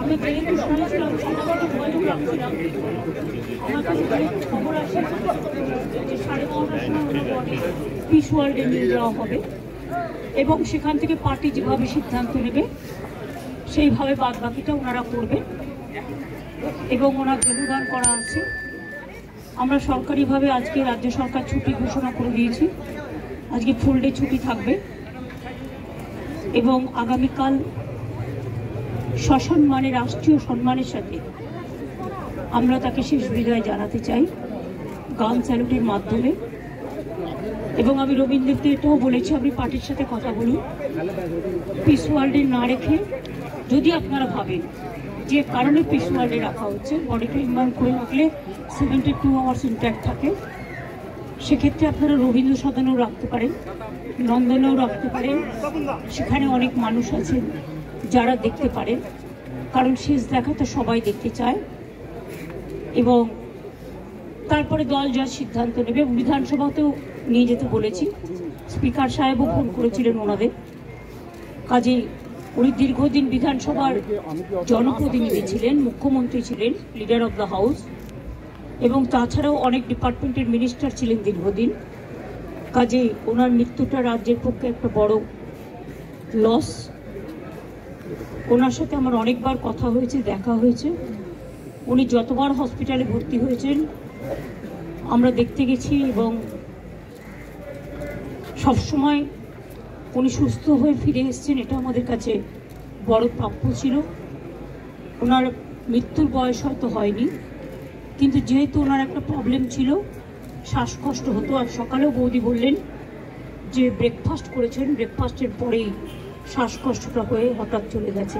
আমি যেহেতু শুনেছিলাম আমার কাছে খবর আসে যে 9:30টার সময় ওনার বডি পিস ওয়ার্ল্ডে নিয়ে যাওয়া হবে এবং সেখান থেকে পার্টি যেভাবে সিদ্ধান্ত নেবে সেইভাবে বাদ বাকিটা ওনারা করবেন এবং ওনার দেহদান করা আছে। আমরা সরকারিভাবে আজকে রাজ্য সরকার ছুটি ঘোষণা করে দিয়েছি, আজকে ফুল ডে ছুটি থাকবে এবং আগামীকাল সসম্মানে রাষ্ট্রীয় সম্মানের সাথে আমরা তাকে শেষ বিদায় জানাতে চাই গান স্যালুটের মাধ্যমে। এবং আমি রবীন্দ্রকে এটাও বলেছি, আপনি পার্টির সাথে কথা বলুন, পিস ওয়ার্ল্ডে না রেখে যদি আপনারা ভাবেন যে কারণে পিস ওয়ার্ল্ডে রাখা হচ্ছে, বডিটা ইনভাল্ভ করে রাখলে 72 আওয়ার্স ইন্ট্যাক্ট থাকে, সেক্ষেত্রে আপনারা রবীন্দ্র সদনেও রাখতে পারেন, নন্দনেও রাখতে পারেন, সেখানে অনেক মানুষ আছেন যারা দেখতে পারেন, কারণ শেষ দেখা তো সবাই দেখতে চায়। এবং তারপরে দল যা সিদ্ধান্ত নেবে, বিধানসভাতেও নিয়ে যেতে বলেছি, স্পিকার সাহেবও ফোন করেছিলেন ওনাদের। কাজেই উনি দীর্ঘদিন বিধানসভার জনপ্রতিনিধি ছিলেন, মুখ্যমন্ত্রী ছিলেন, লিডার অব দ্য হাউস, এবং তাছাড়াও অনেক ডিপার্টমেন্টের মিনিস্টার ছিলেন দীর্ঘদিন। কাজেই ওনার মৃত্যুটা রাজ্যের পক্ষে একটা বড় লস। ওনার সাথে আমার অনেকবার কথা হয়েছে, দেখা হয়েছে, উনি যতবার হসপিটালে ভর্তি হয়েছেন আমরা দেখতে গেছি এবং সবসময় উনি সুস্থ হয়ে ফিরে এসেছেন, এটা আমাদের কাছে বড় প্রাপ্য ছিল। ওনার মৃত্যুর বয়স হয়তো হয়নি, কিন্তু যেহেতু ওনার একটা প্রবলেম ছিল, শ্বাসকষ্ট হতো, আর সকালেও বৌদি বললেন যে ব্রেকফাস্ট করেছেন, ব্রেকফাস্টের পরেই শ্বাসকষ্টটা হয়ে হঠাৎ চলে গেছে।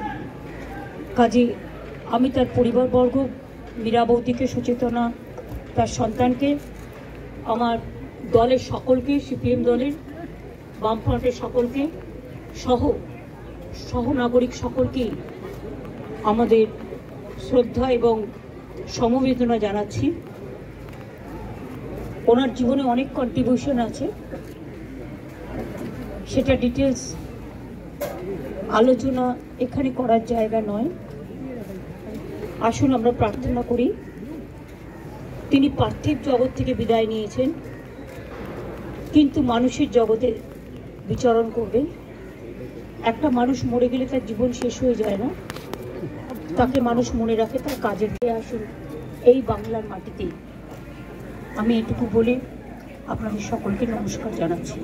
কাজে আমি তার পরিবারবর্গ, মীরা বৌদিকে, সচেতনা, তার সন্তানকে, আমার দলের সকলকে, সিপিএম দলের, বামফ্রন্টের সকলকে সহ নাগরিক সকলকেই আমাদের শ্রদ্ধা এবং সমবেদনা জানাচ্ছি। ওনার জীবনে অনেক কন্ট্রিবিউশন আছে, সেটা ডিটেলস আলোচনা এখানে করার জায়গা নয়। আসুন আমরা প্রার্থনা করি, তিনি পার্থিব জগৎ থেকে বিদায় নিয়েছেন কিন্তু মানুষের জগতে বিচরণ করবেন। একটা মানুষ মরে গেলে তার জীবন শেষ হয়ে যায় না, তাকে মানুষ মনে রাখে তার কাজের দিয়ে। আসুন এই বাংলার মাটিতেই আমি এটুকু বলে আপনাদের সকলকে নমস্কার জানাচ্ছি।